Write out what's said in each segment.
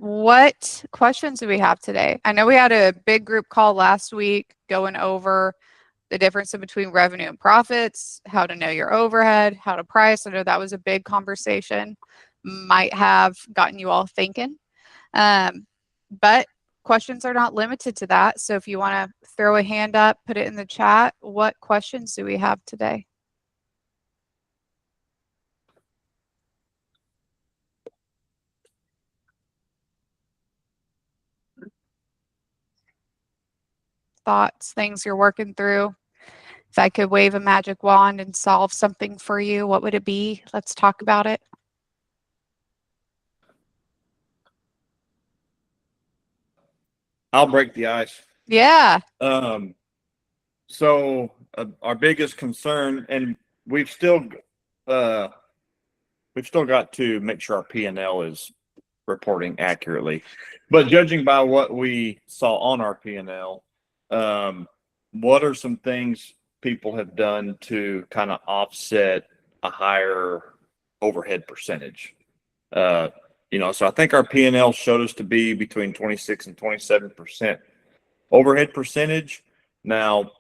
What questions do we have today? I know we had a big group call last week going over the difference in between revenue and profits, how to know your overhead, how to price. I know that was a big conversation, might have gotten you all thinking. But questions are not limited to that. So if you want to throw a hand up, put it in the chat. What questions do we have today? Thoughts, things you're working through. If I could wave a magic wand and solve something for you, what would it be? Let's talk about it. I'll break the ice. Yeah. So our biggest concern, and we've still got to make sure our P&L is reporting accurately. But judging by what we saw on our P&L, what are some things people have done to kind of offset a higher overhead percentage? So I think our P&L showed us to be between 26 and 27% overhead percentage. Now,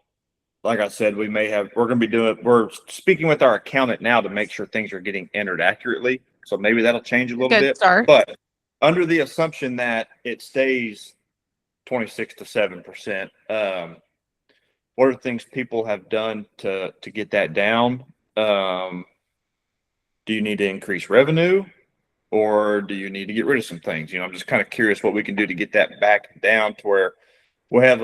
like I said, we're speaking with our accountant now to make sure things are getting entered accurately. So maybe that'll change a little Good bit. start. But under the assumption that it stays 26 to 7%, what are things people have done to get that down? Do you need to increase revenue, or do you need to get rid of some things? I'm just kind of curious what we can do to get that back down to where we'll have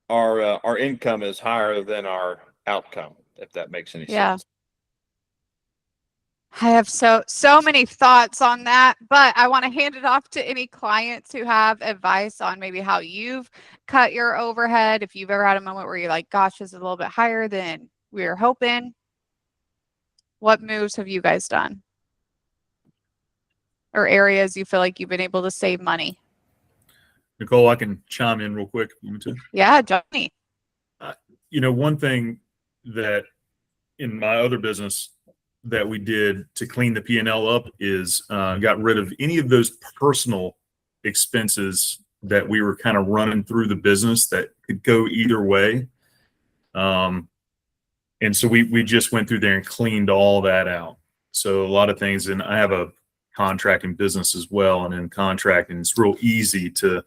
our income is higher than our outcome, if that makes any sense. I have so many thoughts on that, but I want to hand it off to any clients who have advice on maybe how you've cut your overhead. If you've ever had a moment where you're like, gosh, this is a little bit higher than we were hoping. What moves have you guys done? Or areas you feel like you've been able to save money? Nicole, I can chime in real quick. Yeah, Johnny. One thing that in my other business that we did to clean the P&L up is got rid of any of those personal expenses that we were kind of running through the business that could go either way. And so we just went through there and cleaned all that out. So a lot of things, and I have a contracting business as well. And in contracting, it's real easy to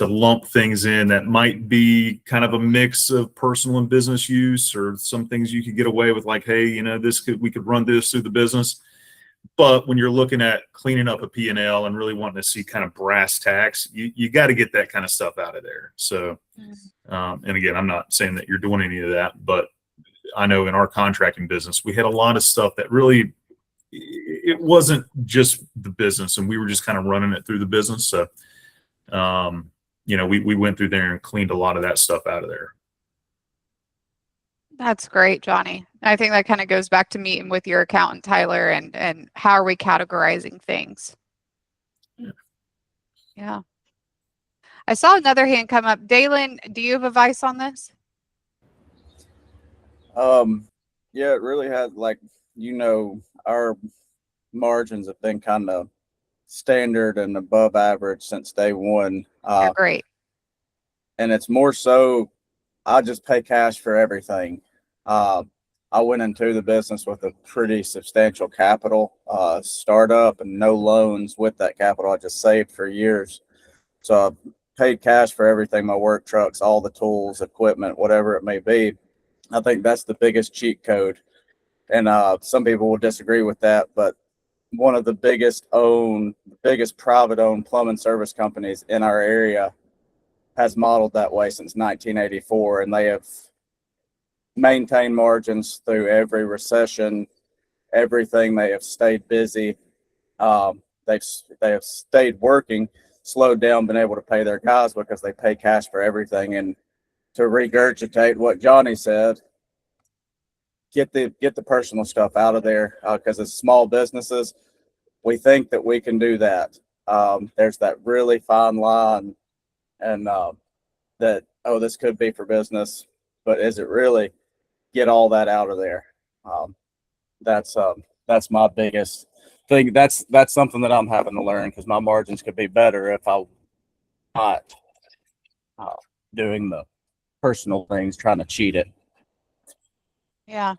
lump things in that might be kind of a mix of personal and business use, or some things you could get away with, like, hey, we could run this through the business. But when you're looking at cleaning up a P&L and really wanting to see kind of brass tacks, you got to get that kind of stuff out of there. So, and again, I'm not saying that you're doing any of that, but I know in our contracting business, we had a lot of stuff that really, it wasn't just the business, and we were just kind of running it through the business. So, we went through there and cleaned a lot of that stuff out of there. That's great, Johnny. I think that kind of goes back to meeting with your accountant, Tyler, and how are we categorizing things? Yeah. I saw another hand come up. Dalen, do you have advice on this? Yeah, it really has, our margins have been kind of standard and above average since day one. They're great. And it's more so, I just pay cash for everything. I went into the business with a pretty substantial capital startup and no loans with that capital. I just saved for years. So I paid cash for everything, my work trucks, all the tools, equipment, whatever it may be. I think that's the biggest cheat code. And some people will disagree with that, but one of the biggest private owned plumbing service companies in our area has modeled that way since 1984, and they have maintained margins through every recession, everything. They have stayed busy. They have stayed working, slowed down, been able to pay their guys because they pay cash for everything. And to regurgitate what Johnny said, get the personal stuff out of there, because as small businesses, we think that we can do that. There's that really fine line, and that, this could be for business, but is it really? Get all that out of there. That's my biggest think that's something that I'm having to learn, because my margins could be better if I'm not doing the personal things, trying to cheat it. Yeah.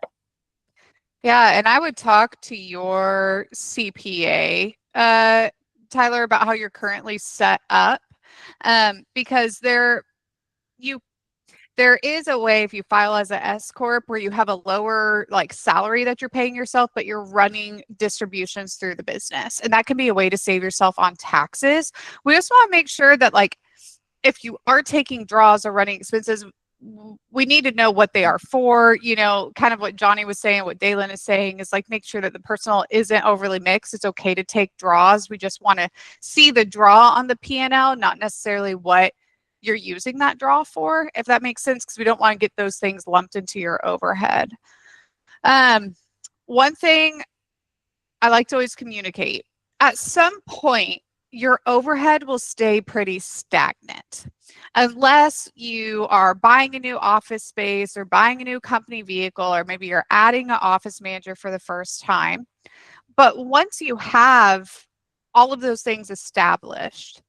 Yeah, and I would talk to your CPA, Tyler, about how you're currently set up, because there is a way, if you file as a S corp, where you have a lower like salary that you're paying yourself, but you're running distributions through the business, and that can be a way to save yourself on taxes. We just want to make sure that, like, if you are taking draws or running expenses, we need to know what they are for. You know, kind of what Johnny was saying, what Dalen is saying is, like, make sure that the personal isn't overly mixed. It's okay to take draws. We just want to see the draw on the P&L, not necessarily what you're using that draw for, if that makes sense, because we don't want to get those things lumped into your overhead. One thing I like to always communicate, at some point, your overhead will stay pretty stagnant unless you are buying a new office space or buying a new company vehicle, or maybe you're adding an office manager for the first time. But once you have all of those things established,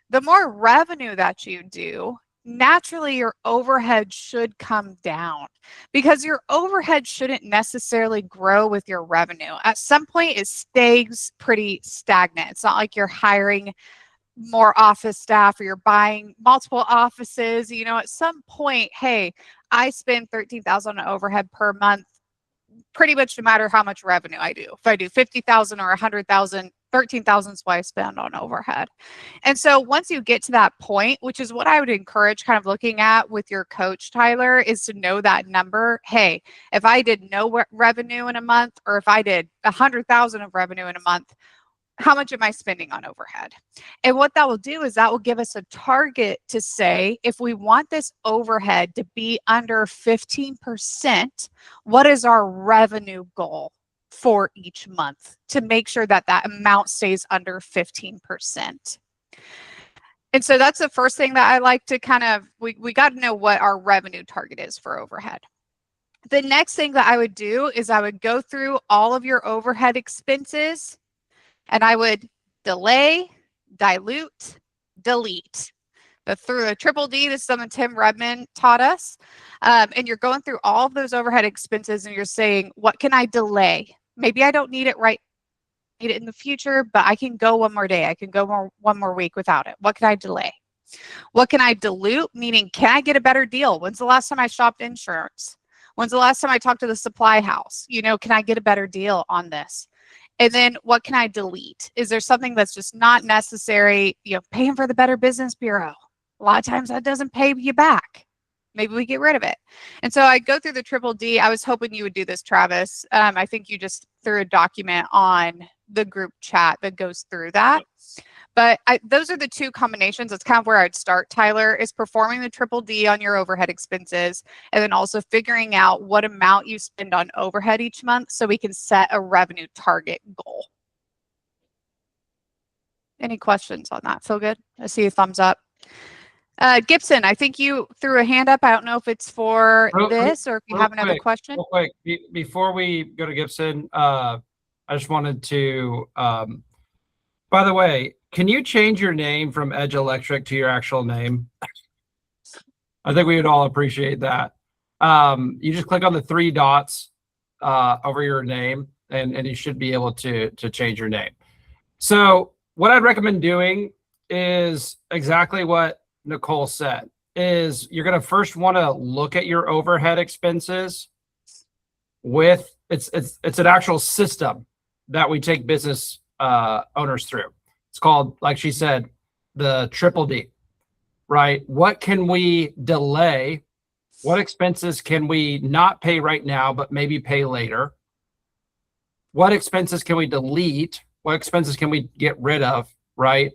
the more revenue that you do, naturally your overhead should come down, because your overhead shouldn't necessarily grow with your revenue. At some point, it stays pretty stagnant. It's not like you're hiring more office staff or you're buying multiple offices. You know, at some point, hey, I spend $13,000 on overhead per month, pretty much no matter how much revenue I do. If I do 50,000 or 100,000, 13,000 is what I spend on overhead. And so once you get to that point, which is what I would encourage kind of looking at with your coach, Tyler, is to know that number. Hey, if I did no revenue in a month, or if I did 100,000 of revenue in a month, how much am I spending on overhead? And what that will do is that will give us a target to say, if we want this overhead to be under 15%, what is our revenue goal for each month to make sure that that amount stays under 15%? And so that's the first thing that I like to kind of, we got to know what our revenue target is for overhead. The next thing that I would do is I would go through all of your overhead expenses, and I would delay, dilute, delete. Through a triple D, this is something Tim Redmond taught us. And you're going through all of those overhead expenses, and you're saying, what can I delay? Maybe I don't need it need it in the future, but I can go one more day. I can go one more week without it. What can I delay? What can I dilute? Meaning, can I get a better deal? When's the last time I shopped insurance? When's the last time I talked to the supply house? You know, can I get a better deal on this? And then what can I delete? Is there something that's just not necessary? You know, paying for the Better Business Bureau. A lot of times that doesn't pay you back. Maybe we get rid of it. And so I go through the triple D. I was hoping you would do this, Travis. I think you just threw a document on the group chat that goes through that. But those are the two combinations. That's kind of where I'd start, Tyler, is performing the triple D on your overhead expenses, and then also figuring out what amount you spend on overhead each month so we can set a revenue target goal. Any questions on that? Feel good? I see a thumbs up. Gibson, I think you threw a hand up. I don't know if it's for this or if you have another question. Real quick, before we go to Gibson, I just wanted to, by the way, can you change your name from Edge Electric to your actual name? I think we would all appreciate that. You just click on the 3 dots over your name, and you should be able to change your name. So what I'd recommend doing is exactly what Nicole said, is you're going to first want to look at your overhead expenses with, it's an actual system that we take business owners through. It's called, like she said, the triple D, right? What can we delay? What expenses can we not pay right now, but maybe pay later? What expenses can we delete? What expenses can we get rid of, right?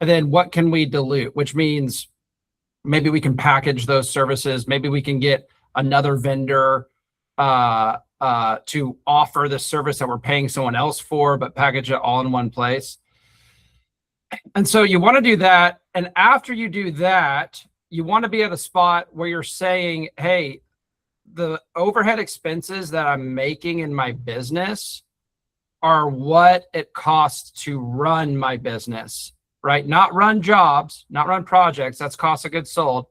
And then what can we dilute, which means maybe we can package those services. Maybe we can get another vendor to offer the service that we're paying someone else for, but package it all in one place. And so you want to do that. And after you do that, you want to be at a spot where you're saying, hey, the overhead expenses that I'm making in my business, are what it costs to run my business, right? Not run jobs, not run projects. That's cost of goods sold.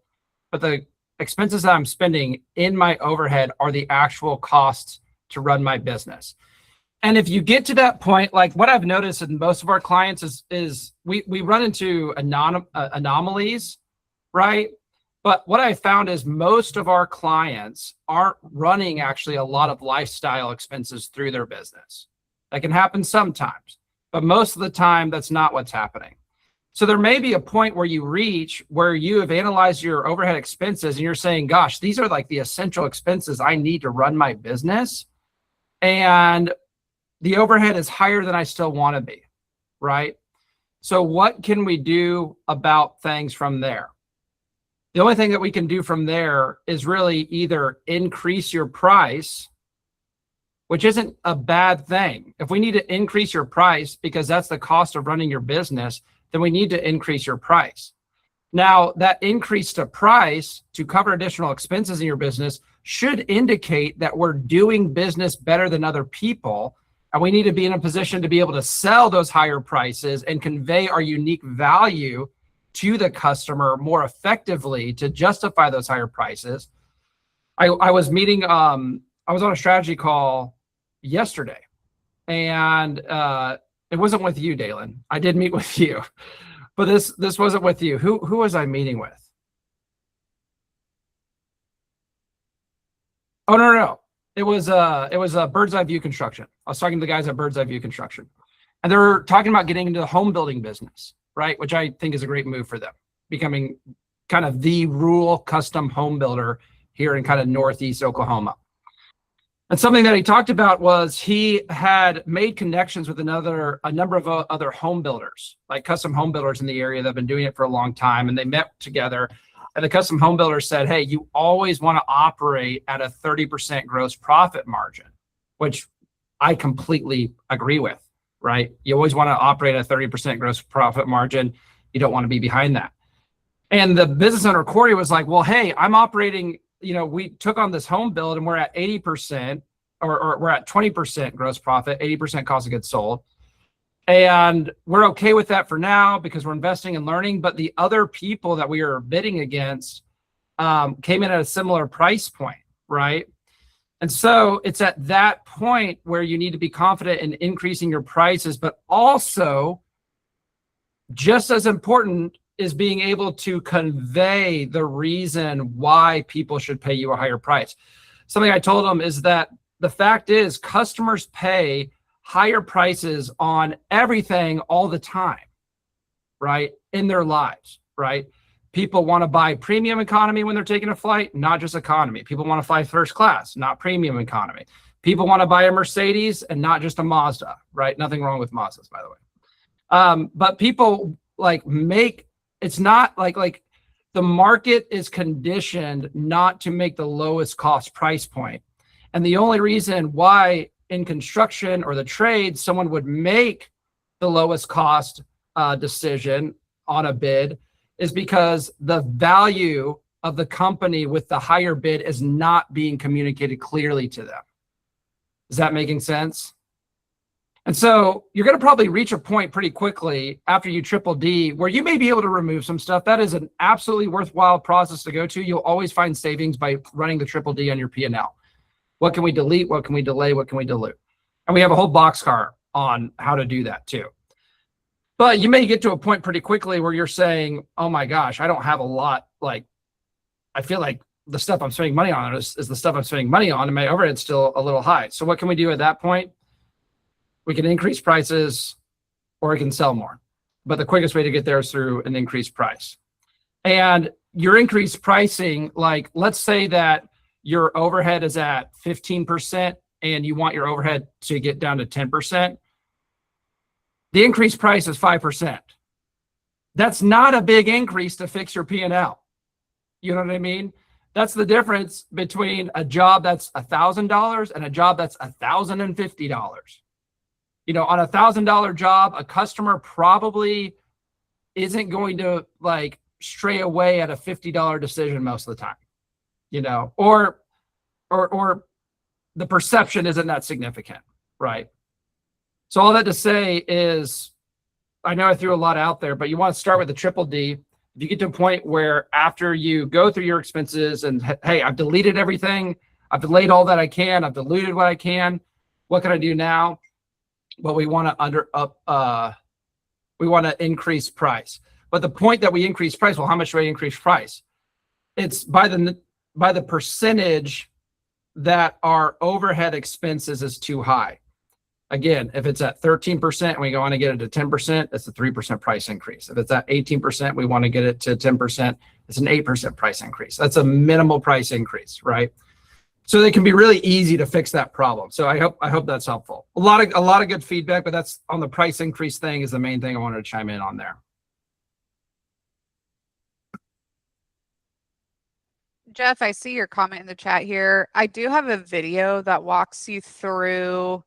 But the expenses that I'm spending in my overhead are the actual costs to run my business. And if you get to that point, like what I've noticed in most of our clients is we run into anomalies, right? But what I found is most of our clients aren't running actually a lot of lifestyle expenses through their business. That can happen sometimes, but most of the time that's not what's happening. So there may be a point where you reach where you have analyzed your overhead expenses and you're saying, gosh, these are like the essential expenses I need to run my business. And the overhead is higher than I still want to be, right? So what can we do about things from there? The only thing that we can do from there is really either increase your price, which isn't a bad thing. If we need to increase your price because that's the cost of running your business, then we need to increase your price. Now, that increase to price to cover additional expenses in your business should indicate that we're doing business better than other people. And we need to be in a position to be able to sell those higher prices and convey our unique value to the customer more effectively to justify those higher prices. I was meeting, I was on a strategy call yesterday, and it wasn't with you, Dalen. I did meet with you, but this wasn't with you. Who was I meeting with? Oh, no. It was a Bird's Eye View Construction. I was talking to the guys at Bird's Eye View Construction, and they were talking about getting into the home building business, right? Which I think is a great move for them, becoming kind of the rural custom home builder here in kind of Northeast Oklahoma. And something that he talked about was he had made connections with a number of other home builders, like custom home builders in the area that have been doing it for a long time. And they met together, and the custom home builder said, hey, you always want to operate at a 30% gross profit margin, which I completely agree with, right? You always want to operate at a 30% gross profit margin. You don't want to be behind that. And the business owner, Corey, was like, well, hey, I'm operating, we took on this home build and we're at 80% or we're at 20% gross profit, 80% cost of goods sold. And we're okay with that for now because we're investing and learning. But the other people that we are bidding against came in at a similar price point, right? And so it's at that point where you need to be confident in increasing your prices, but also just as important is being able to convey the reason why people should pay you a higher price. Something I told them is that the fact is customers pay higher prices on everything all the time, right? In their lives, right? People want to buy premium economy when they're taking a flight, not just economy. People want to fly first class, not premium economy. People want to buy a Mercedes and not just a Mazda, right? Nothing wrong with Mazdas, by the way. But people it's not like the market is conditioned not to make the lowest cost price point. And the only reason why in construction or the trade, someone would make the lowest cost decision on a bid is because the value of the company with the higher bid is not being communicated clearly to them. Is that making sense? And so you're going to probably reach a point pretty quickly after you triple D where you may be able to remove some stuff. That is an absolutely worthwhile process to go to. You'll always find savings by running the triple D on your P&L. What can we delete? What can we delay? What can we dilute? And we have a whole boxcar on how to do that too. But you may get to a point pretty quickly where you're saying, oh my gosh, I don't have a lot. Like, I feel like the stuff I'm spending money on is the stuff I'm spending money on, and my overhead's still a little high. So what can we do at that point? We can increase prices or we can sell more. But the quickest way to get there is through an increased price. And your increased pricing, like let's say that your overhead is at 15% and you want your overhead to get down to 10%. The increased price is 5%. That's not a big increase to fix your P&L. You know what I mean? That's the difference between a job that's $1,000 and a job that's $1,050. On a $1,000 job, a customer probably isn't going to like stray away at a $50 decision most of the time, or the perception isn't that significant, right? So all that to say is, I know I threw a lot out there, but you want to start with the triple D. If you get to a point where after you go through your expenses and, hey, I've deleted everything, I've delayed all that I can, I've diluted what I can, what can I do now? But we want to we want to increase price. But the point that we increase price, well, how much do I increase price? It's by the percentage that our overhead expenses is too high. Again, if it's at 13% and we want to get it to 10%, it's a 3% price increase. If it's at 18%, we want to get it to 10%, it's an 8% price increase. That's a minimal price increase, right? So they can be really easy to fix that problem. So I hope that's helpful. A lot of good feedback, but that's on the price increase thing is the main thing I wanted to chime in on there. Jeff, I see your comment in the chat here. I do have a video that walks you through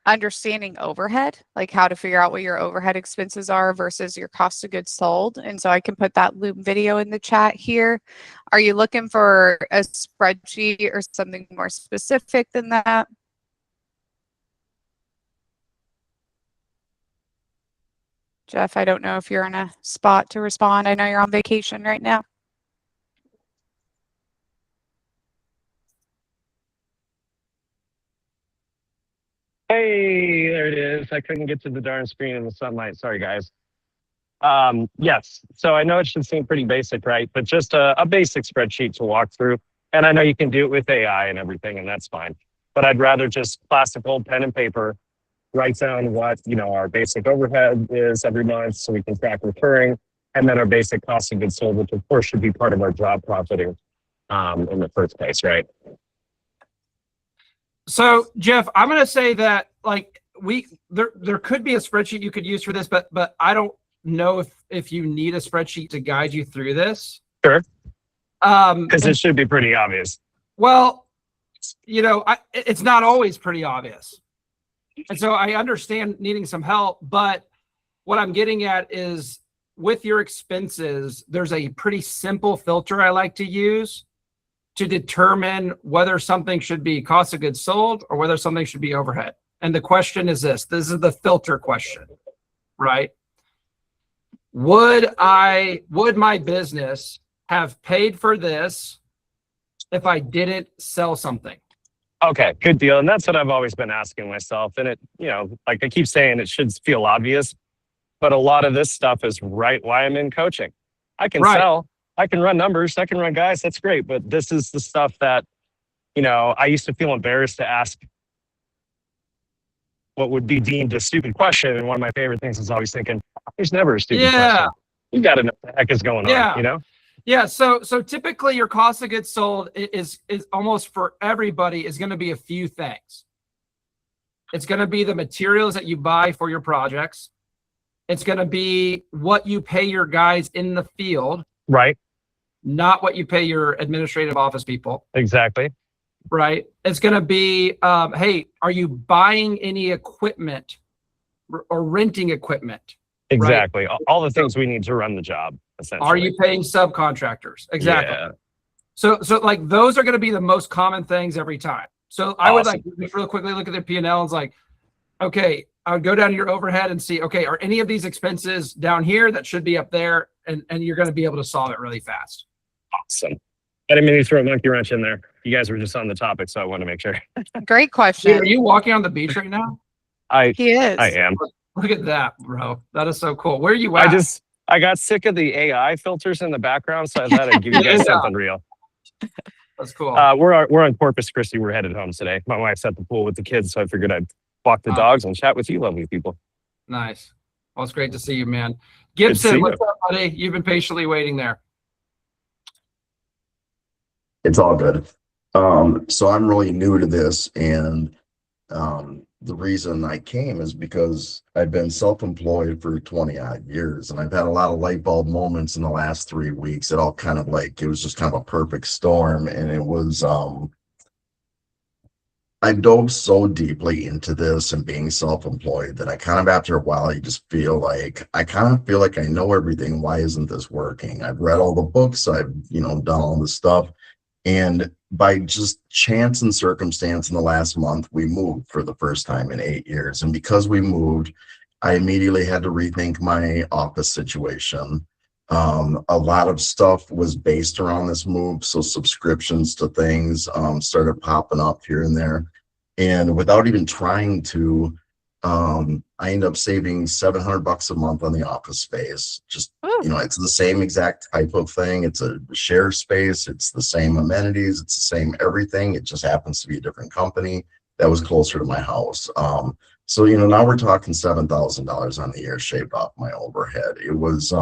understanding overhead, like how to figure out what your overhead expenses are versus your cost of goods sold. And so I can put that loop video in the chat here. Are you looking for a spreadsheet or something more specific than that? Jeff, I don't know if you're in a spot to respond. I know you're on vacation right now. Hey, there it is. I couldn't get to the darn screen in the sunlight. Sorry, guys. Yes. So I know it should seem pretty basic, right? But just a basic spreadsheet to walk through. And I know you can do it with AI and everything, and that's fine. But I'd rather just classical pen and paper, write down what, our basic overhead is every month so we can track recurring, and then our basic cost of goods sold, which of course should be part of our job profiting in the first place, right? So Jeff, I'm going to say that there could be a spreadsheet you could use for this, but I don't know if you need a spreadsheet to guide you through this. Sure. Because it should be pretty obvious. Well, it's not always pretty obvious. And so I understand needing some help, but what I'm getting at is with your expenses, there's a pretty simple filter I like to use to determine whether something should be cost of goods sold or whether something should be overhead. And the question is this is the filter question, right? Would my business have paid for this if I didn't sell something? Okay, good deal. And that's what I've always been asking myself. And it, like I keep saying, it should feel obvious, but a lot of this stuff is right why I'm in coaching. I can sell, I can run numbers, I can run guys, that's great. But this is the stuff that, I used to feel embarrassed to ask what would be deemed a stupid question. And one of my favorite things is always thinking, there's never a stupid question. You got to know what the heck is going on, Yeah. So typically your cost of goods sold is almost for everybody is going to be a few things. It's going to be the materials that you buy for your projects. It's going to be what you pay your guys in the field. Right. Not what you pay your administrative office people. Exactly. Right. It's going to be, hey, are you buying any equipment or renting equipment? Exactly. Right? All the things we need to run the job, essentially. Are you paying subcontractors? Exactly. Yeah. So like those are going to be the most common things every time. So I would like just real quickly look at their P&L and it's like, okay, I would go down to your overhead and see, okay, are any of these expenses down here that should be up there? And you're going to be able to solve it really fast. Awesome. I didn't mean to throw a monkey wrench in there. You guys were just on the topic, so I want to make sure. Great question. Dude, are you walking on the beach right now? He is. I am. Look at that, bro. That is so cool. Where are you at? I got sick of the AI filters in the background, so I thought I'd give you guys something real. That's cool. We're on Corpus Christi. We're headed home today. My wife's at the pool with the kids, so I figured I'd walk the dogs and chat with you lovely people. Nice. Well, it's great to see you, man. Gibson, what's up, buddy? You've been patiently waiting there. It's all good. So I'm really new to this, and the reason I came is because I've been self-employed for 20 odd years, and I've had a lot of light bulb moments in the last 3 weeks. It all kind of it was just kind of a perfect storm, and it was I dove so deeply into this and being self-employed that I kind of, after a while, I feel like I know everything. Why isn't this working? I've read all the books, I've done all this stuff, And by just chance and circumstance in the last month, we moved for the first time in 8 years. And because we moved, I immediately had to rethink my office situation. A lot of stuff was based around this move. So subscriptions to things started popping up here and there. And without even trying to, I ended up saving $700 a month on the office space. Just, you know, it's the same exact type of thing. It's a share space. It's the same amenities. It's the same everything. It just happens to be a different company that was closer to my house. So, you know, now we're talking $7,000 on the year shaved off my overhead. It was,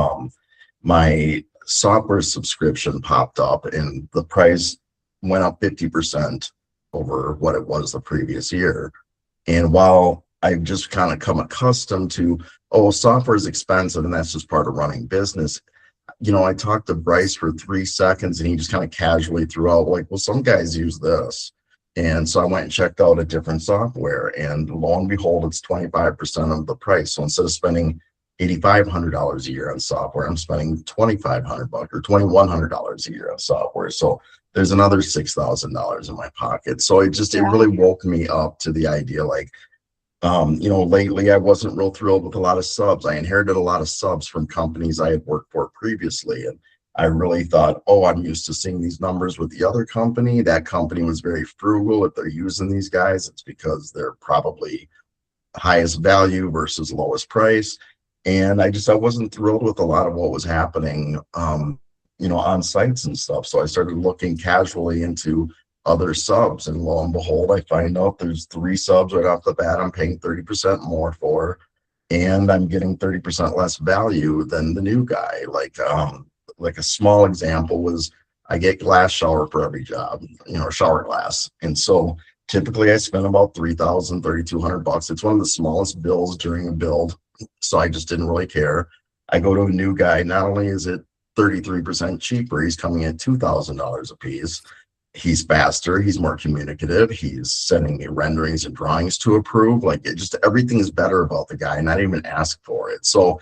my software subscription popped up and the price went up 50% over what it was the previous year. And while I've just kind of come accustomed to, oh, software is expensive and that's just part of running business. You know, I talked to Bryce for 3 seconds and he just kind of casually threw out like, well, some guys use this. And so I went and checked out a different software and lo and behold, it's 25% of the price. So instead of spending $8,500 a year on software, I'm spending $2,500 or $2,100 a year on software. So there's another $6,000 in my pocket. So it really woke me up to the idea, like, you know, lately I wasn't real thrilled with a lot of subs. I inherited a lot of subs from companies I had worked for previously. And I really thought, oh, I'm used to seeing these numbers with the other company. That company was very frugal. If they're using these guys, it's because they're probably highest value versus lowest price. And I wasn't thrilled with a lot of what was happening, you know, on sites and stuff. So I started looking casually into other subs, and lo and behold, I find out there's 3 subs right off the bat I'm paying 30% more for, and I'm getting 30% less value than the new guy. Like a small example was I get glass shower for every job, you know, shower glass. And so typically I spend about $3,000, $3,200. It's one of the smallest bills during a build. So I just didn't really care. I go to a new guy. Not only is it 33% cheaper, he's coming at $2,000 a piece. He's faster. He's more communicative. He's sending me renderings and drawings to approve. Like everything is better about the guy, and I didn't even ask for it. So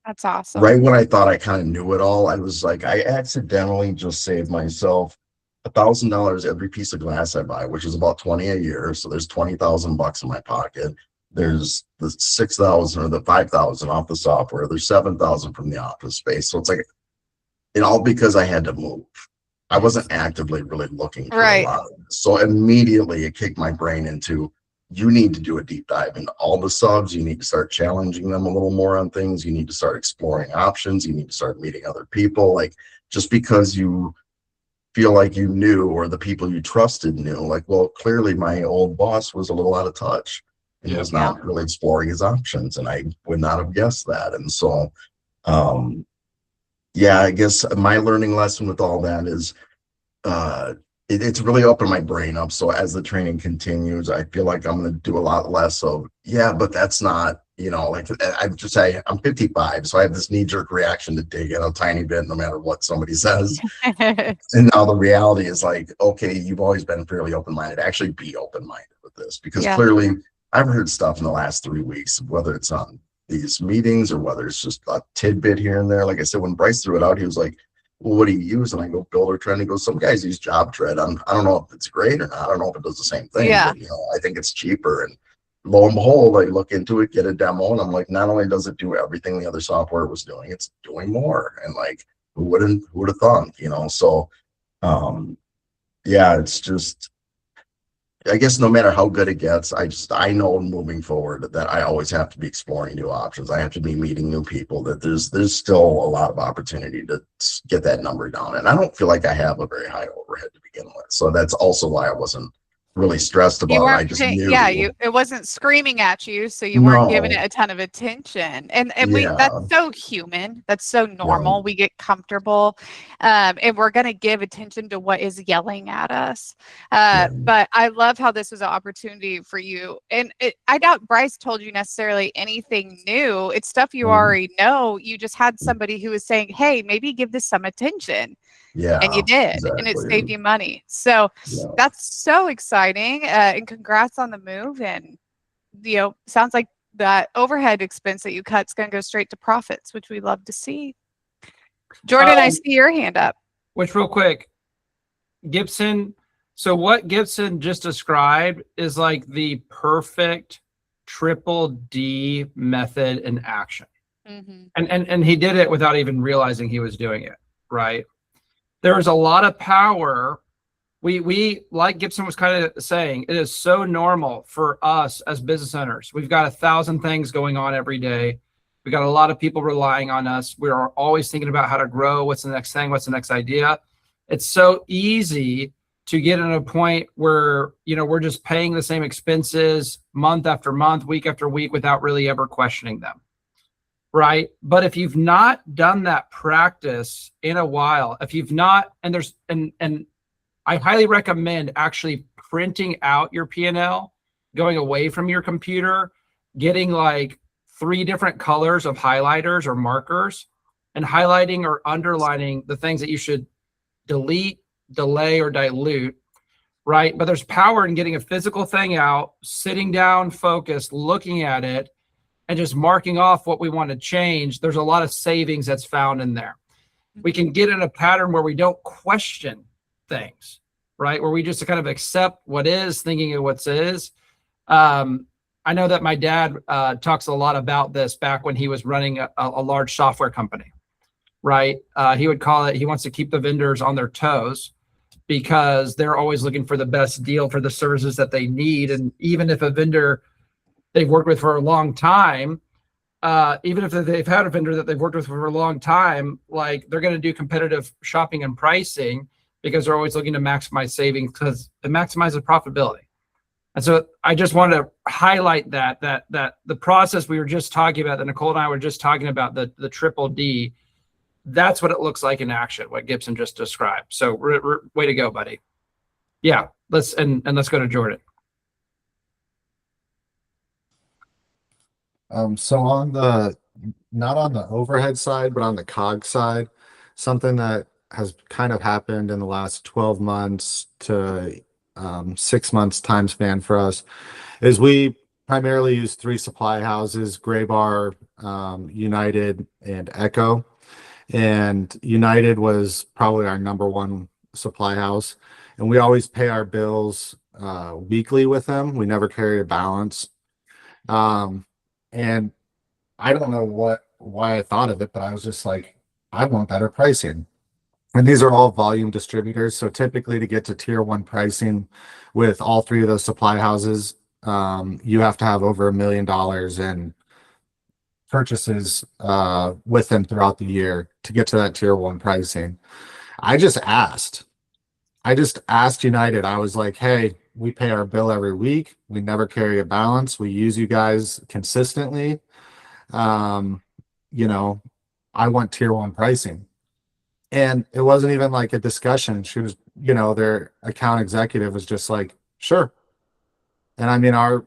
That's awesome. Right when I thought I kind of knew it all, I was like, I accidentally just saved myself $1,000 every piece of glass I buy, which is about 20 a year. So there's $20,000 in my pocket. There's the 6,000 or the 5,000 off the software. There's 7,000 from the office space. So it's like, it all because I had to move. I wasn't actively really looking for a lot of this. So immediately it kicked my brain into, you need to do a deep dive into all the subs. You need to start challenging them a little more on things. You need to start exploring options. You need to start meeting other people. Like, just because you feel like you knew, or the people you trusted knew, like, well, clearly my old boss was a little out of touch and was not really exploring his options. And I would not have guessed that. And so, yeah, I guess my learning lesson with all that is, it's really opened my brain up. So as the training continues, I feel like I'm going to do a lot less of, yeah, but that's not, you know, like I'm 55. So I have this knee-jerk reaction to dig in a tiny bit, no matter what somebody says. And now the reality is like, okay, you've always been fairly open-minded. Actually be open-minded with this, because clearly I've heard stuff in the last 3 weeks, whether it's on these meetings or whether it's just a tidbit here and there. Like I said, when Bryce threw it out, he was like, well, what do you use? And I go, Builder Trend. He goes, some guys use Job Tread. I don't know if it's great or not. I don't know if it does the same thing. But, you know, I think it's cheaper. And lo and behold, I look into it, get a demo, and I'm like, not only does it do everything the other software was doing, it's doing more. And like, who would have thought, you know? So, yeah, it's just, I guess no matter how good it gets, I know moving forward that I always have to be exploring new options. I have to be meeting new people, that there's still a lot of opportunity to get that number down. And I don't feel like I have a very high overhead to begin with. So that's also why I wasn't really stressed about it. I just knew. It wasn't screaming at you, so you weren't giving it a ton of attention. And that's so human. That's so normal. We get comfortable, and we're going to give attention to what is yelling at us. But I love how this was an opportunity for you. And I doubt Bryce told you necessarily anything new. It's stuff you already know. You just had somebody who was saying, hey, maybe give this some attention. Yeah, and you did, and it saved you money. So that's so exciting. And congrats on the move. And, you know, sounds like that overhead expense that you cut is going to go straight to profits, which we love to see. Jordan, I see your hand up. Which, real quick, Gibson. So what Gibson just described is like the perfect triple D method in action. Mm-hmm. And he did it without even realizing he was doing it, right? There's a lot of power. We like Gibson was kind of saying, it is so normal for us as business owners. We've got 1,000 things going on every day. We got a lot of people relying on us. We're always thinking about how to grow. What's the next thing? What's the next idea? It's so easy to get in a point where, you know, we're just paying the same expenses month after month, week after week, without really ever questioning them. Right. But if you've not done that practice in a while, if you've not, and I highly recommend actually printing out your P&L, going away from your computer, getting like 3 different colors of highlighters or markers, and highlighting or underlining the things that you should delete, delay, or dilute, right? But there's power in getting a physical thing out, sitting down, focused, looking at it, and just marking off what we want to change. There's a lot of savings that's found in there. We can get in a pattern where we don't question things, right? Where we just kind of accept what is, thinking of what is. I know that my dad talks a lot about this back when he was running a large software company, right? He would call it, he wants to keep the vendors on their toes because they're always looking for the best deal for the services that they need. And even if a vendor they've worked with for a long time, even if they've had a vendor that they've worked with for a long time, like they're going to do competitive shopping and pricing because they're always looking to maximize savings because it maximizes profitability. And so I just wanted to highlight that the process we were just talking about, that Nicole and I were just talking about, the triple D, that's what it looks like in action, what Gibson just described. So way to go, buddy. Yeah, let's go to Jordan. So on not on the overhead side, but on the COG side, something that has kind of happened in the last 12 months to 6 months time span for us is we primarily use 3 supply houses: Graybar, United, and Echo. And United was probably our #1 supply house. And we always pay our bills weekly with them. We never carry a balance. And I don't know why I thought of it, but I was just like, I want better pricing. And these are all volume distributors. So typically to get to tier 1 pricing with all 3 of those supply houses, you have to have over $1 million in purchases with them throughout the year to get to that tier 1 pricing. I just asked United. I was like, hey, we pay our bill every week. We never carry a balance. We use you guys consistently. You know, I want tier 1 pricing. And it wasn't even like a discussion. She was, you know, their account executive was just like, sure. And I mean, our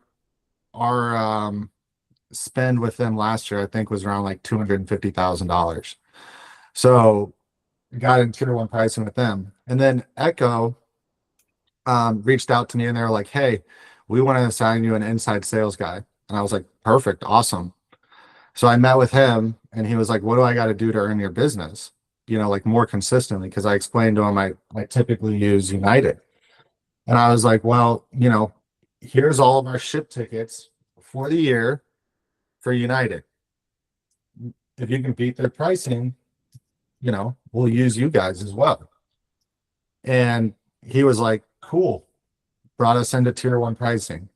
spend with them last year, I think, was around like $250,000. So got in tier 1 pricing with them. And then Echo reached out to me and they were like, hey, we want to assign you an inside sales guy. And I was like, perfect, awesome. So I met with him and he was like, what do I got to do to earn your business? You know, like more consistently, because I explained to him I typically use United. And I was like, well, you know, here's all of our ship tickets for the year for United. If you can beat their pricing, you know, we'll use you guys as well. And he was like, cool. Brought us into tier 1 pricing.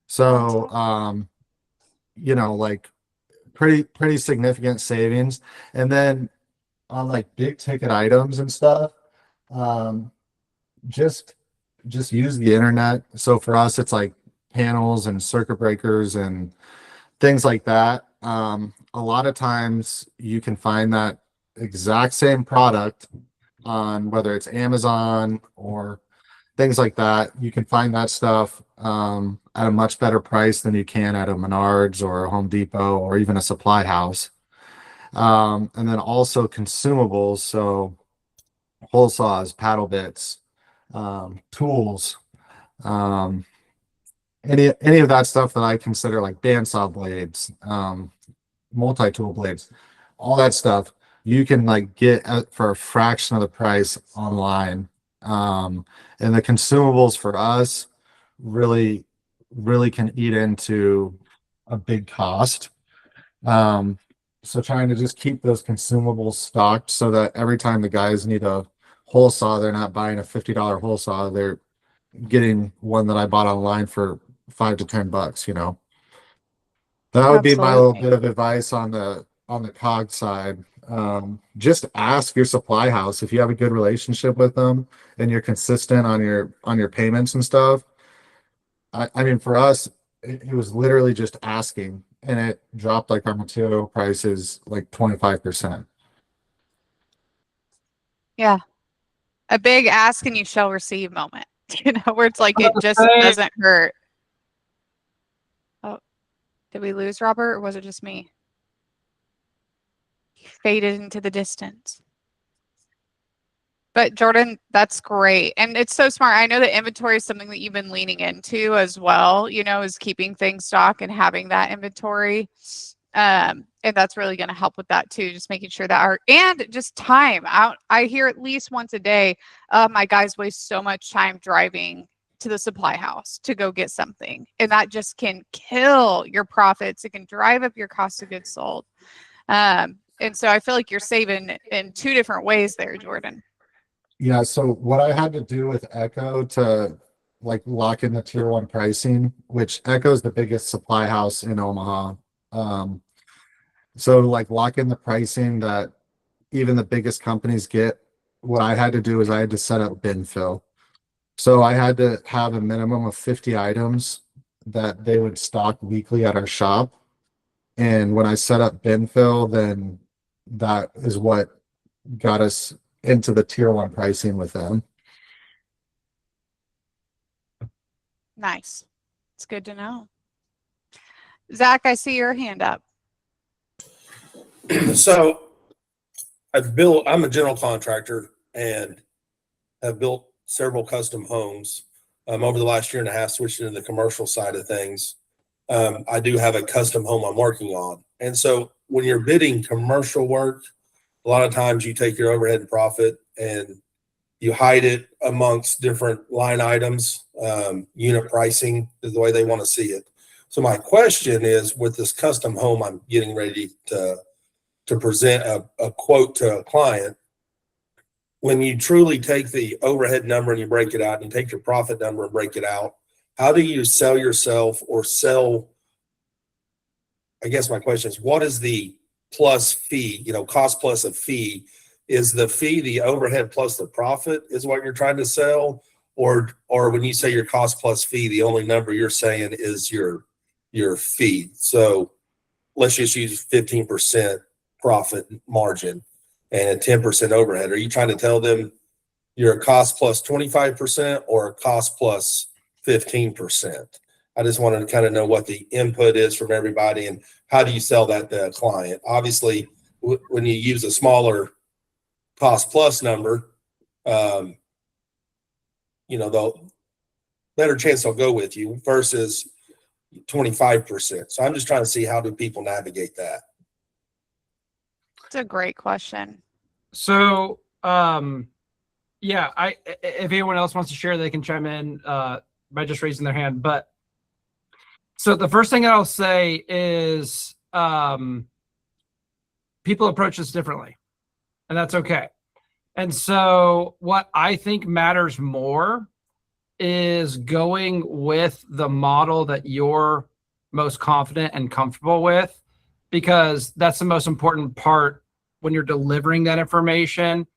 So, you know, like pretty significant savings. And then on like big ticket items and stuff, just use the internet. So for us, it's like panels and circuit breakers and things like that. A lot of times you can find that exact same product on whether it's Amazon or things like that. You can find that stuff at a much better price than you can at a Menards or a Home Depot or even a supply house. And then also consumables, so hole saws, paddle bits, tools, any of that stuff that I consider like bandsaw blades, multi-tool blades, all that stuff you can like get for a fraction of the price online And the consumables for us really can eat into a big cost. So trying to just keep those consumables stocked so that every time the guys need a hole saw, they're not buying a $50 hole saw, they're getting one that I bought online for $5 to $10, you know. That would be my little Absolutely. bit of advice on the COG side. Just ask your supply house if you have a good relationship with them and you're consistent on your payments and stuff. I mean, for us, it was literally just asking, and it dropped like our material prices like 25%. Yeah. A big ask and you shall receive moment, you know, where it's like, it just Hey, doesn't hurt. Oh, did we lose Robert or was it just me? He faded into the distance. But Jordan, that's great. And it's so smart. I know that inventory is something that you've been leaning into as well, you know, is keeping things stock and having that inventory. And that's really going to help with that too. Just making sure that and just time out. I hear at least once a day, my guys waste so much time driving to the supply house to go get something. And that just can kill your profits. It can drive up your cost of goods sold. And so I feel like you're saving in two different ways there, Jordan. Yeah, so what I had to do with Echo to like lock in the tier 1 pricing, which Echo is the biggest supply house in Omaha. So like lock in the pricing that even the biggest companies get, what I had to do is I had to set up bin fill. So I had to have a minimum of 50 items that they would stock weekly at our shop. And when I set up bin fill, then that is what got us into the tier 1 pricing with them. Nice. It's good to know. Zach, I see your hand up. So I'm a general contractor and have built several custom homes. Over the last year and a half, switched into the commercial side of things. I do have a custom home I'm working on. And so when you're bidding commercial work, a lot of times you take your overhead and profit and you hide it amongst different line items. Unit pricing is the way they want to see it. So my question is, with this custom home I'm getting ready to present a quote to a client, when you truly take the overhead number and you break it out and you take your profit number and break it out, how do you sell yourself or sell? I guess my question is, what is the plus fee, cost plus a fee? Is the fee the overhead plus the profit is what you're trying to sell? Or when you say your cost plus fee, the only number you're saying is your fee. So let's just use 15% profit margin and a 10% overhead. Are you trying to tell them you're a cost plus 25% or a cost plus 15%? I just wanted to kind of know what the input is from everybody and how do you sell that to a client? Obviously, when you use a smaller cost plus number, the better chance they'll go with you versus 25%. So I'm just trying to see, how do people navigate that? It's a great question. So, yeah, if anyone else wants to share, they can chime in by just raising their hand. But so the first thing I'll say is people approach this differently, and that's okay. And so what I think matters more is going with the model that you're most confident and comfortable with, because that's the most important part when you're delivering that information,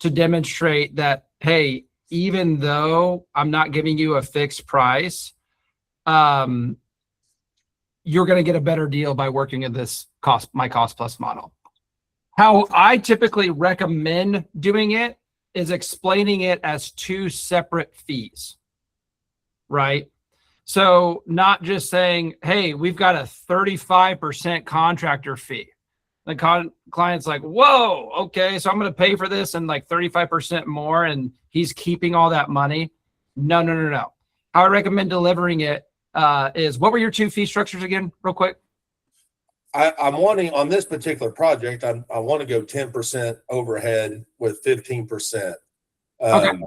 to demonstrate that, hey, even though I'm not giving you a fixed price, you're going to get a better deal by working in this my cost plus model. How I typically recommend doing it is explaining it as two separate fees, right? So not just saying, hey, we've got a 35% contractor fee. The client's like, whoa, okay, so I'm going to pay for this and like 35% more, and he's keeping all that money. No. How I recommend delivering it is, what were your two fee structures again, real quick? I'm wanting, on this particular project, I want to go 10% overhead with 15%. Okay.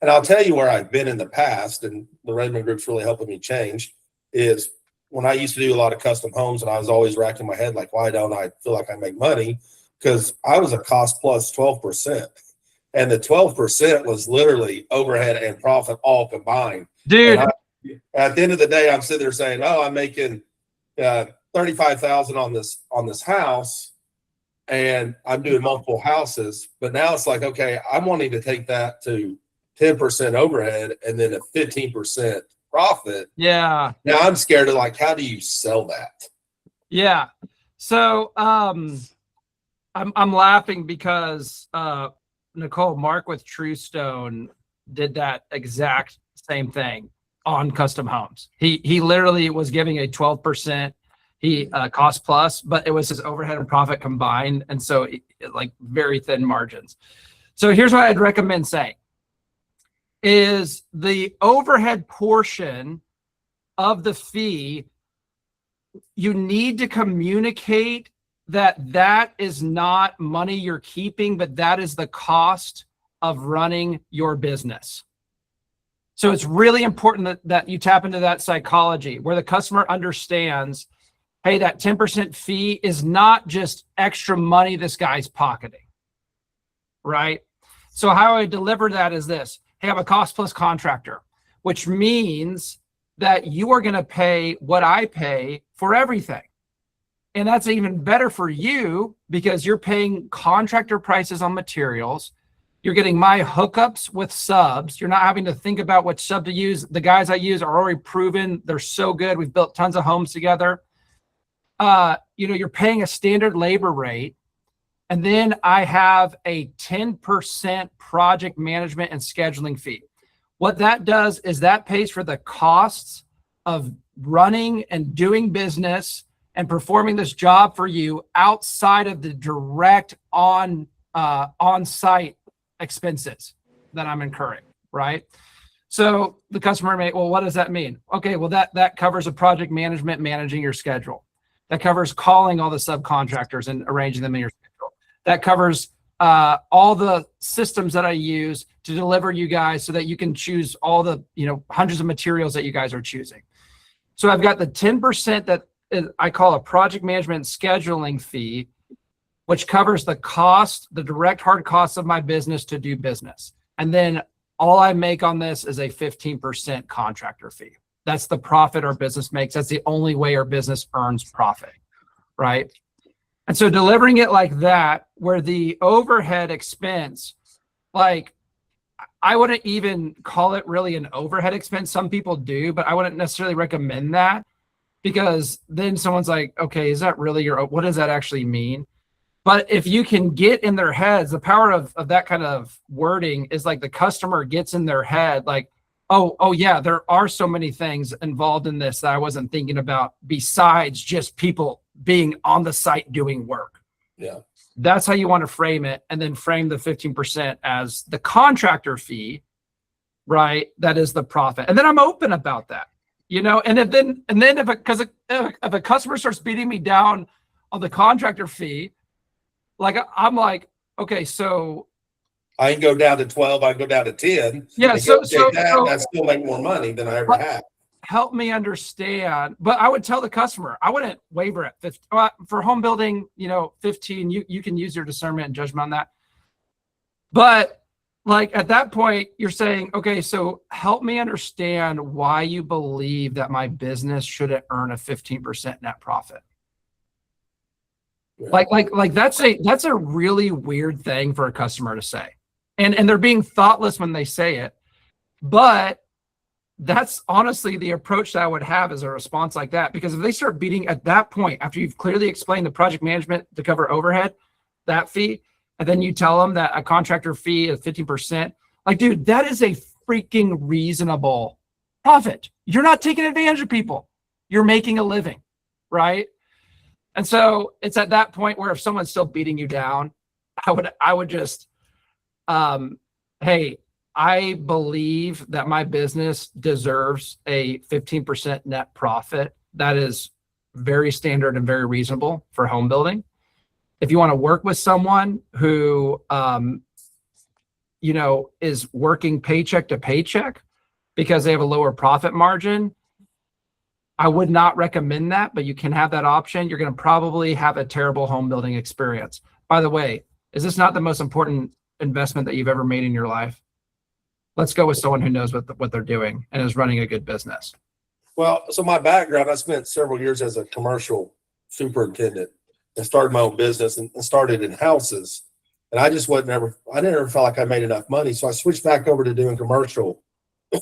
And I'll tell you where I've been in the past, and the Raymond Group's really helping me change, is when I used to do a lot of custom homes and I was always racking my head like, why don't I feel like I make money? Because I was a cost plus 12%. And the 12% was literally overhead and profit all combined. Dude. At the end of the day, I'm sitting there saying, oh, I'm making 35,000 on this house, and I'm doing multiple houses. But now it's like, okay, I'm wanting to take that to 10% overhead and then a 15% profit. Yeah. Now I'm scared of like, how do you sell that? Yeah. So I'm laughing because Nicole, Mark with Truestone did that exact same thing on custom homes. He literally was giving a 12% cost plus, but it was his overhead and profit combined, and so like very thin margins. So here's what I'd recommend saying is the overhead portion of the fee, you need to communicate that is not money you're keeping, but that is the cost of running your business. So it's really important that you tap into that psychology where the customer understands, hey, that 10% fee is not just extra money this guy's pocketing, right? So how I deliver that is this. Hey, I'm a cost plus contractor, which means that you are going to pay what I pay for everything. And that's even better for you because you're paying contractor prices on materials. You're getting my hookups with subs. You're not having to think about which sub to use. The guys I use are already proven. They're so good. We've built tons of homes together. You're paying a standard labor rate. And then I have a 10% project management and scheduling fee. What that does is that pays for the costs of running and doing business and performing this job for you outside of the direct on-site expenses that I'm incurring, right? So the customer may, well, what does that mean? Okay, well, that covers a project management, managing your schedule. That covers calling all the subcontractors and arranging them in your schedule. That covers all the systems that I use to deliver you guys so that you can choose all the, hundreds of materials that you guys are choosing. So I've got the 10% that I call a project management scheduling fee, which covers the cost, the direct hard costs of my business to do business. And then all I make on this is a 15% contractor fee. That's the profit our business makes. That's the only way our business earns profit, right? And so delivering it like that, where the overhead expense, like I wouldn't even call it really an overhead expense. Some people do, but I wouldn't necessarily recommend that because then someone's like, okay, is that really what does that actually mean? But if you can get in their heads, the power of that kind of wording is like the customer gets in their head, like, oh yeah, there are so many things involved in this that I wasn't thinking about besides just people being on the site doing work. Yeah. That's how you want to frame it. And then frame the 15% as the contractor fee, right? That is the profit. And then I'm open about that, and if a customer starts beating me down on the contractor fee, like I'm like, okay, so I can go down to 12, I can go down to 10. Yeah, so that still make more money than I ever have. Help me understand. But I would tell the customer, I wouldn't waver at 50 for home building, 15, you can use your discernment and judgment on that. But like at that point, you're saying, okay, so help me understand why you believe that my business shouldn't earn a 15% net profit. Yeah. Like that's a really weird thing for a customer to say. And they're being thoughtless when they say it. But that's honestly the approach that I would have as a response like that. Because if they start beating at that point, after you've clearly explained the project management to cover overhead, that fee, and then you tell them that a contractor fee is 15%, like, dude, that is a freaking reasonable profit. You're not taking advantage of people. You're making a living, right? And so it's at that point where if someone's still beating you down, I would just, hey, I believe that my business deserves a 15% net profit. That is very standard and very reasonable for home building. If you want to work with someone who is working paycheck to paycheck because they have a lower profit margin, I would not recommend that, but you can have that option. You're going to probably have a terrible home building experience. By the way, is this not the most important investment that you've ever made in your life? Let's go with someone who knows what they're doing and is running a good business. Well, so my background, I spent several years as a commercial superintendent and started my own business and started in houses. And I just I never felt like I made enough money. So I switched back over to doing commercial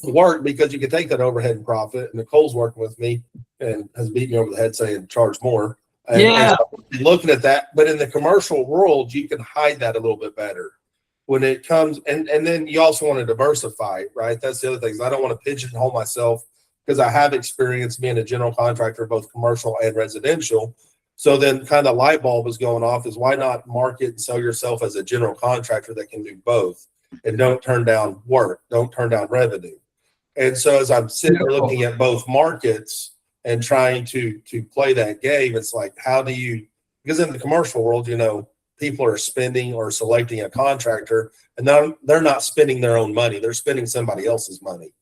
work because you could take that overhead and profit. And Nicole's working with me and has beat me over the head saying charge more. And so looking at that, but in the commercial world, you can hide that a little bit better when it comes. And then you also want to diversify, right? That's the other thing. I don't want to pigeonhole myself because I have experience being a general contractor, both commercial and residential. So then kind of light bulb is going off is why not market and sell yourself as a general contractor that can do both and don't turn down work, don't turn down revenue. And so as I'm sitting there looking at both markets and trying to play that game, it's like, how do you, because in the commercial world, people are spending or selecting a contractor and they're not spending their own money. They're spending somebody else's money.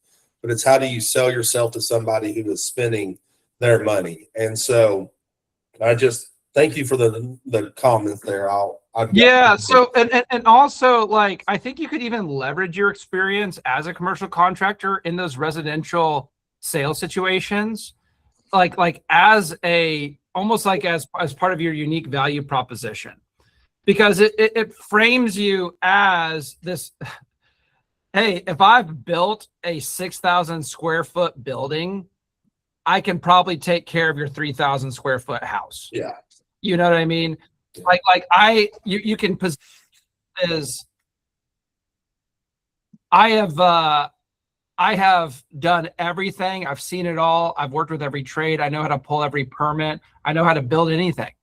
But it's how do you sell yourself to somebody who is spending their money? And so I just thank you for the comments there. So and also, like, I think you could even leverage your experience as a commercial contractor in those residential sales situations, like as almost like as part of your unique value proposition, because it frames you as this. Hey, if I've built a 6,000 square foot building, I can probably take care of your 3,000 square foot house. Yeah. You know what I mean? Like you can position as I have done everything. I've seen it all. I've worked with every trade. I know how to pull every permit. I know how to build anything.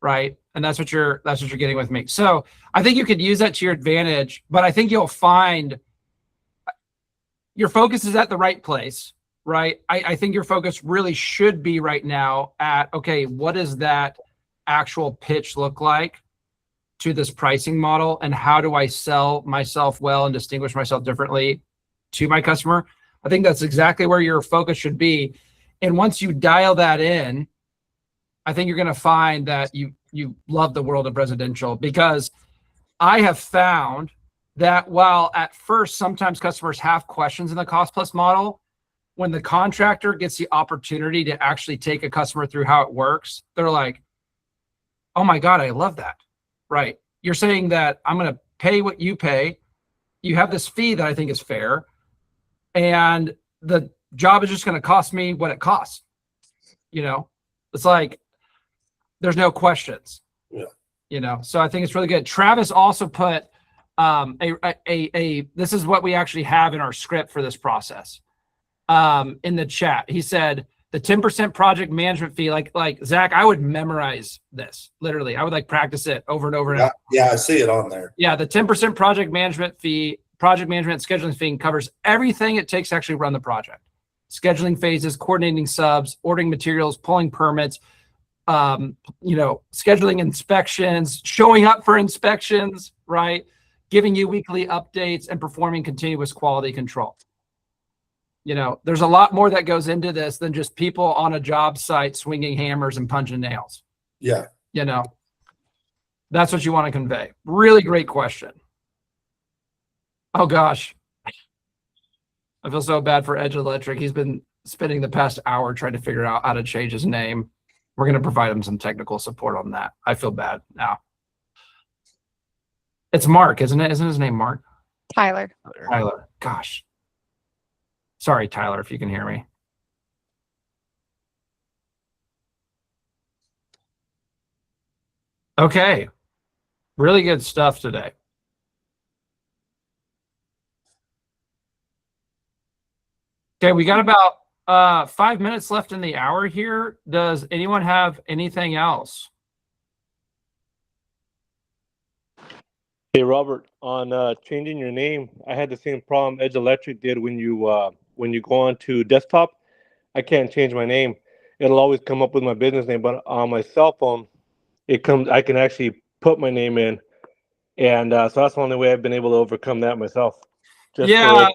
Right. And that's what you're getting with me. So I think you could use that to your advantage, but I think you'll find your focus is at the right place, right? I think your focus really should be right now at, okay, what does that actual pitch look like to this pricing model? And how do I sell myself well and distinguish myself differently to my customer? I think that's exactly where your focus should be. And once you dial that in, I think you're going to find that you love the world of residential, because I have found that while at first sometimes customers have questions in the cost plus model, when the contractor gets the opportunity to actually take a customer through how it works, they're like, oh my God, I love that. Right. You're saying that I'm going to pay what you pay. You have this fee that I think is fair. And the job is just going to cost me what it costs. It's like, there's no questions. Yeah. So I think it's really good. Travis also put this is what we actually have in our script for this process. In the chat, he said the 10% project management fee, like Zach, I would memorize this. Literally, I would practice it over and over. Yeah, I see it on there. Yeah, the 10% project management and scheduling fee covers everything it takes to actually run the project. Scheduling phases, coordinating subs, ordering materials, pulling permits, scheduling inspections, showing up for inspections, right? Giving you weekly updates and performing continuous quality control. There's a lot more that goes into this than just people on a job site swinging hammers and punching nails. Yeah. That's what you want to convey. Really great question. Oh gosh. I feel so bad for Edge Electric. He's been spending the past hour trying to figure out how to change his name. We're going to provide him some technical support on that. I feel bad now. It's Mark, isn't it? Isn't his name Mark? Tyler. Gosh. Sorry, Tyler, if you can hear me. Okay. Really good stuff today. Okay, we got about 5 minutes left in the hour here. Does anyone have anything else? Hey, Robert, on changing your name, I had the same problem Edge Electric did when you go on to desktop. I can't change my name. It'll always come up with my business name, but on my cell phone, I can actually put my name in. And so that's the only way I've been able to overcome that myself. Yeah,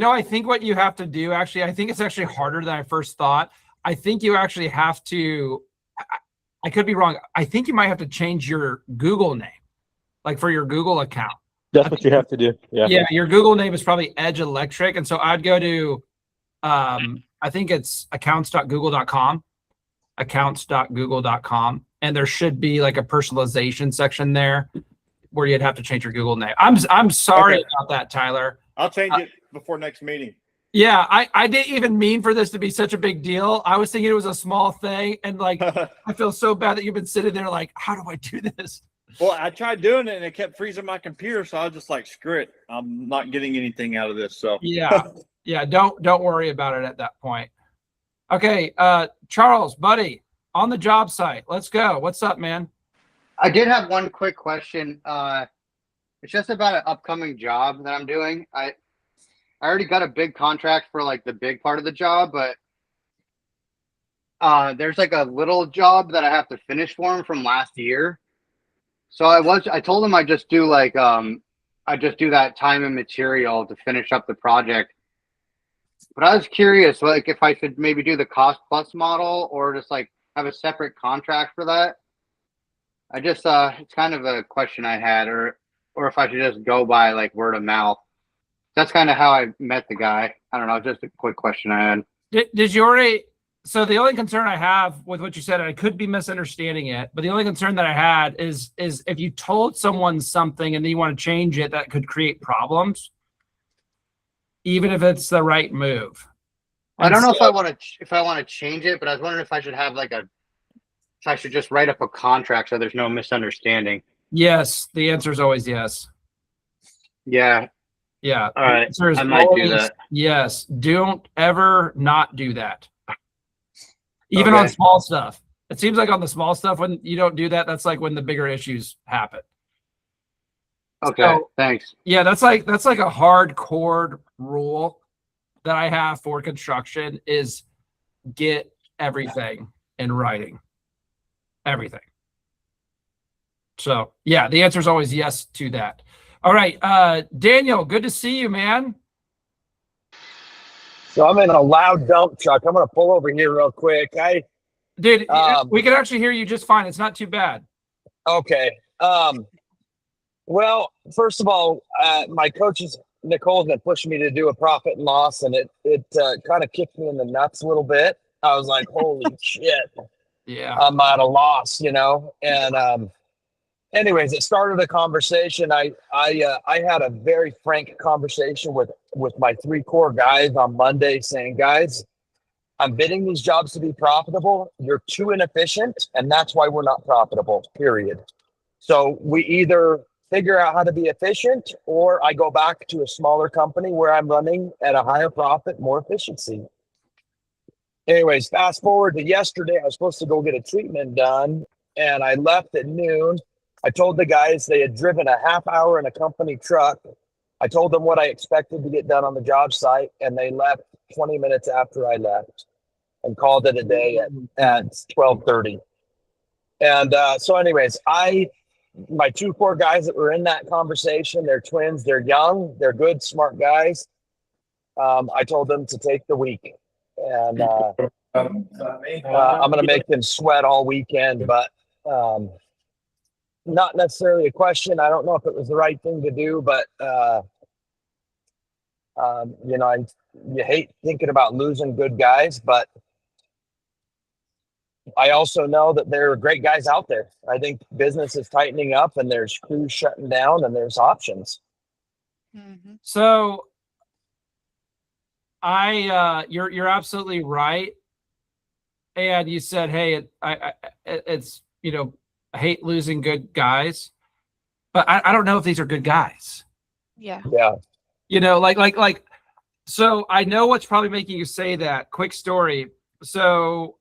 I think what you have to do, actually, I think it's actually harder than I first thought. I think you actually have to, I could be wrong. I think you might have to change your Google name, like for your Google account. That's what you have to do. Yeah. Yeah, your Google name is probably Edge Electric. And so I'd go to, I think it's accounts.google.com, and there should be like a personalization section there where you'd have to change your Google name. I'm sorry about that, Tyler. I'll change it before next meeting. Yeah, I didn't even mean for this to be such a big deal. I was thinking it was a small thing, and like I feel so bad that you've been sitting there like, how do I do this? Well, I tried doing it and it kept freezing my computer, so I was just like, screw it. I'm not getting anything out of this. So yeah, don't worry about it at that point. Okay, Charles, buddy, on the job site. Let's go. What's up, man? I did have one quick question. It's just about an upcoming job that I'm doing. I already got a big contract for like the big part of the job, but there's like a little job that I have to finish for him from last year. So I told him I just do like I just do that time and material to finish up the project. But I was curious, like if I should maybe do the cost plus model or just like have a separate contract for that. I just it's kind of a question I had, or if I should just go by like word of mouth. That's kind of how I met the guy. I don't know, just a quick question I had. Did you already? So the only concern I have with what you said, and I could be misunderstanding it, but the only concern that I had is if you told someone something and then you want to change it, that could create problems, even if it's the right move. I don't know if I want to change it, but I was wondering if I should have if I should just write up a contract so there's no misunderstanding. Yes, the answer is always yes. Yeah. Yeah. All right. I might do that. Yes. Don't ever not do that. Even on small stuff. It seems like on the small stuff, when you don't do that, that's like when the bigger issues happen. Okay. So, thanks. Yeah, that's like a hardcore rule that I have for construction is get everything in writing. Everything. So yeah, the answer is always yes to that. All right, Daniel, good to see you, man. So I'm in a loud dump truck. I'm gonna pull over here real quick. Dude, we can actually hear you just fine. It's not too bad. Okay. Well, first of all, my coaches, Nicole's been pushing me to do a profit and loss, and it kind of kicked me in the nuts a little bit. I was like, holy shit. Yeah. I'm at a loss, and anyways, it started a conversation. I had a very frank conversation with my 3 core guys on Monday saying, guys, I'm bidding these jobs to be profitable. You're too inefficient, and that's why we're not profitable, period. So we either figure out how to be efficient, or I go back to a smaller company where I'm running at a higher profit, more efficiency. Anyways, fast forward to yesterday, I was supposed to go get a treatment done, and I left at noon. I told the guys they had driven a half hour in a company truck. I told them what I expected to get done on the job site, and they left 20 minutes after I left and called it a day at 12:30. And so anyways, my 2 core guys that were in that conversation, they're twins, they're young, they're good, smart guys. I told them to take the week. And I'm going to make them sweat all weekend, but not necessarily a question. I don't know if it was the right thing to do, but you hate thinking about losing good guys, but I also know that there are great guys out there. I think business is tightening up, and there's crews shutting down, and there's options. Mm-hmm. So you're absolutely right. And you said, hey, it's, I hate losing good guys, but I don't know if these are good guys. Yeah. Yeah. So I know what's probably making you say that. Quick story. So,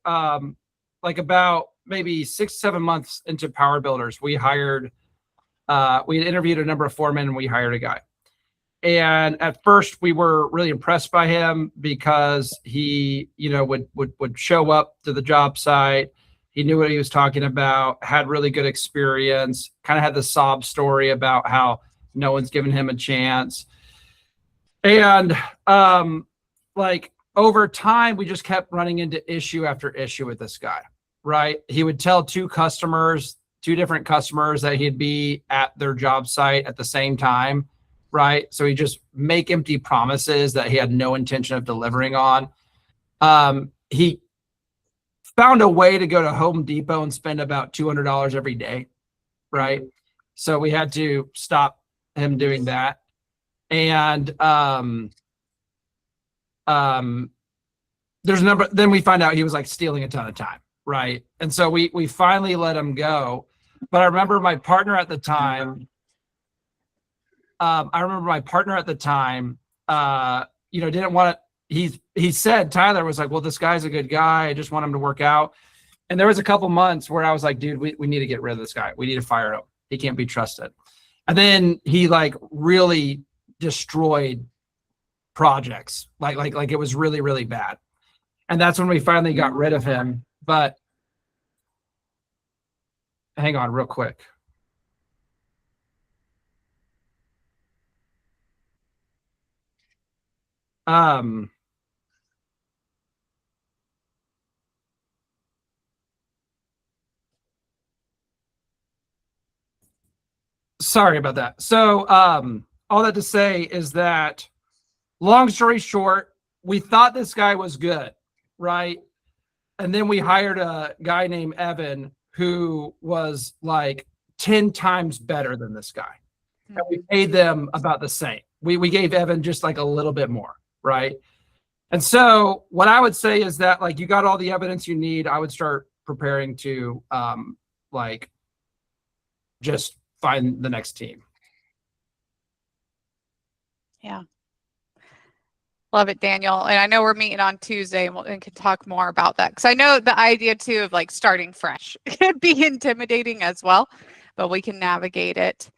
about maybe 6-7 months into Power Builders, we had interviewed a number of foremen, and we hired a guy. And at first we were really impressed by him because he, would show up to the job site. He knew what he was talking about, had really good experience, kind of had the sob story about how no one's given him a chance. And like over time, we just kept running into issue after issue with this guy, right? He would tell two different customers that he'd be at their job site at the same time, right? So he just make empty promises that he had no intention of delivering on. He found a way to go to Home Depot and spend about $200 every day, right? So we had to stop him doing that. And there's a number, then we find out he was like stealing a ton of time, right? And so we finally let him go. But I remember my partner at the time, didn't want to, he said, Tyler was like, well, this guy's a good guy. I just want him to work out. And there was a couple months where I was like, dude, we need to get rid of this guy. We need to fire him. He can't be trusted. And then he like really destroyed projects. Like it was really, really bad. And that's when we finally got rid of him. But hang on real quick. Sorry about that. So all that to say is that, long story short, we thought this guy was good, right? And then we hired a guy named Evan who was like 10 times better than this guy. And we paid them about the same. We gave Evan just like a little bit more, right? And so what I would say is that like you got all the evidence you need. I would start preparing to like just find the next team. Yeah. Love it, Daniel. And I know we're meeting on Tuesday and can talk more about that. Because I know the idea too of like starting fresh can be intimidating as well, but we can navigate it.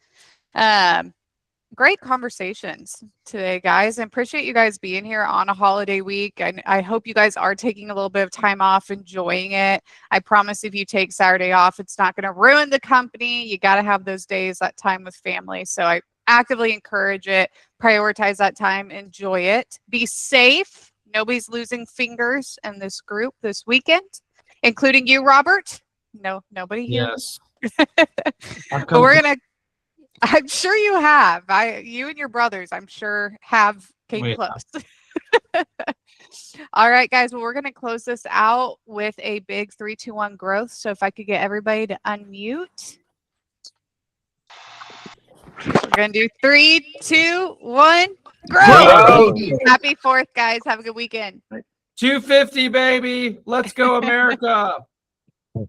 Great conversations today, guys. I appreciate you guys being here on a holiday week. I hope you guys are taking a little bit of time off, enjoying it. I promise if you take Saturday off, it's not going to ruin the company. You got to have those days, that time with family. So I actively encourage it. Prioritize that time. Enjoy it. Be safe. Nobody's losing fingers in this group this weekend, including you, Robert. No, nobody here. Yes. But we're going to, I'm sure you have. You and your brothers, I'm sure, have came close. All right, guys. Well, we're going to close this out with a big 3, 2, 1 growth. So if I could get everybody to unmute. We're going to do 3, 2, 1 growth. Happy 4th, guys. Have a good weekend. 250, baby. Let's go, America.